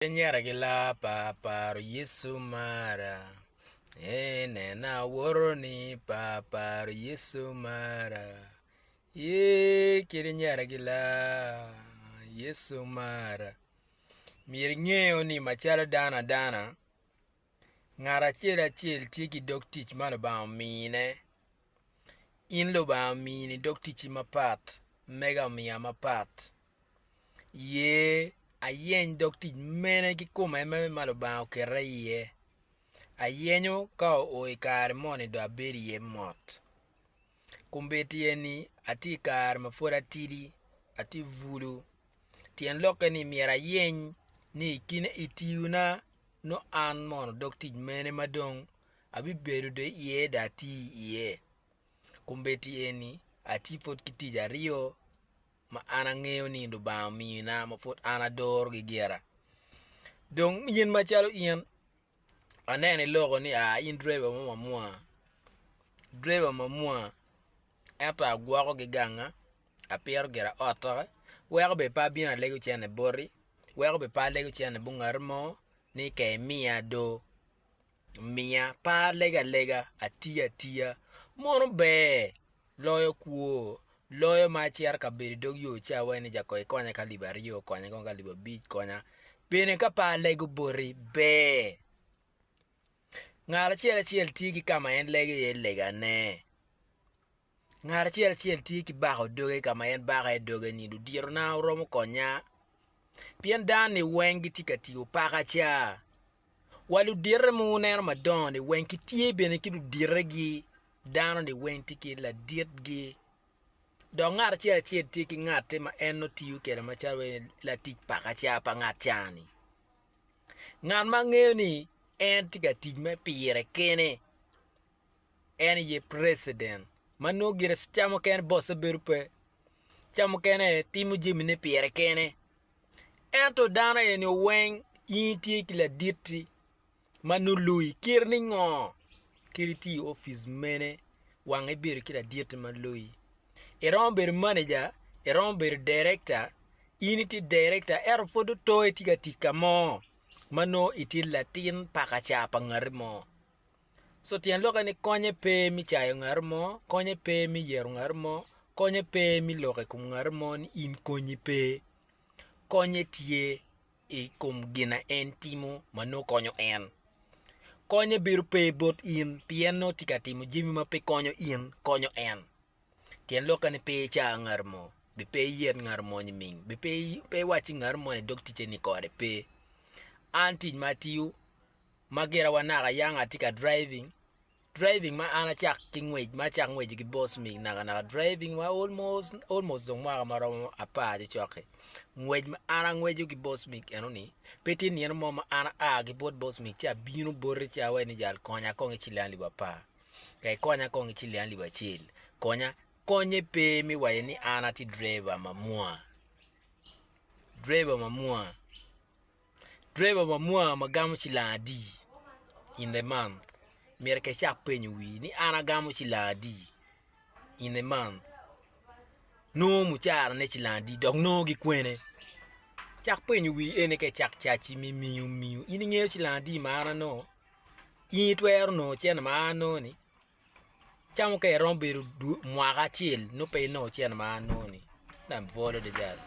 Nyara gila paparo Yesu mara. Nena woro ni paparo Yesu mara. Kiri nyara gila Yesu mara. Mir ng'eyo ni machalo dana. Ng'ara achiel tiki dok tich mano ba mine. In lo ba mini dok tich mapat. Mega mia mapat. Ayeny dok tich mene ki kuma eme malo ba okere iye. Ayenyo ka oi kare moni do abedi iye mot. Kumbeti ni ati kare mafura tidi ati vulu. Tien loke ni miera yeny ni kine itiuna no an mono dok tich mene madong abi bedo de iye da ti iye. Kumbeti ni ati pot kitija ariyo ma ana ng'eyo ni ndo ba mina ma fot ana dor gi giera. Dong yin machalo yin anene logo ni in driver mamua. Driver mamua eta gwako gi ganga apier gera otoke. Weko be pa bina lego chene bori. Weko be pa lego chene bungar mo ni ke mia do. Mia pa lega atia. Mono be loyo kuo. Loyo ma chiar ka beri dog yo cha weni jako konya kaliba rio konya konga liba beach konya bene ka pa lego bori be ngara chiel tiki kama en lege ye lega ne ngara chiel tiki bako doge kama en baka doge ni du diro na romo konya pien dani wengi tika tiyo paka cha walu dire mu ner madon wengi tie bene ki du dire gi dano de wengi tiki la diet gi do ngar chiel tiki ngate ma en no tiyo kere machawe la tich paka cha pa ngat chani ngan ma ng'eyo ni en tika tich me pire kene en ye president mano gire chamo ken boss berupe chamo kene timu jimine pire kene ento dana en wen inti kila dirti mano lui kirni ngo kiriti office mene wange bir kila dirti man lui Eromber manager, eromber director, initi director, fodo to etiga tika mo. Mano iti latin pakachapa ngarmo. So tiyan loka ni konye pe mi chayo ngarmo, konye pe mi yeru ngarmo, konye pe mi loke kum ngarmo ni in konye pe. Konye tie kum gina en timo, mano konyo en. Konye biru pe bot in, pieno tika timo jimi ma pe konyo in, konyo en. Tien loka ni pe cha ngarmo be pe yen ngarmo ni ming be pe wachi ngarmo ni dok tiche ni kore pe anti matiu magera wanaga yang atika driving ma ana chak kingwej ma chak ngwej gi boss mi naga driving wa almost zong ma maro apa je choke ngwej ma ana ngwej gi boss mi enoni peti ni mo ma ana gi boss mi cha binu borre cha we ni jal konya kongi chilali bapa kai konya kongi chilali ba chil konye pe mi waye ni ana ti driver mamua magamu chiladi in the month mirke chak penyu wi ni ana gamu chiladi in the month no mu chara ne chiladi dog no gi kwene chak penyu wi ene ke chak chachi mi miu ini ngeo chiladi mara no in twer no chen ma no ni chamo ke romberu mwaka chiel no pe no chen ma no ni na volo de jal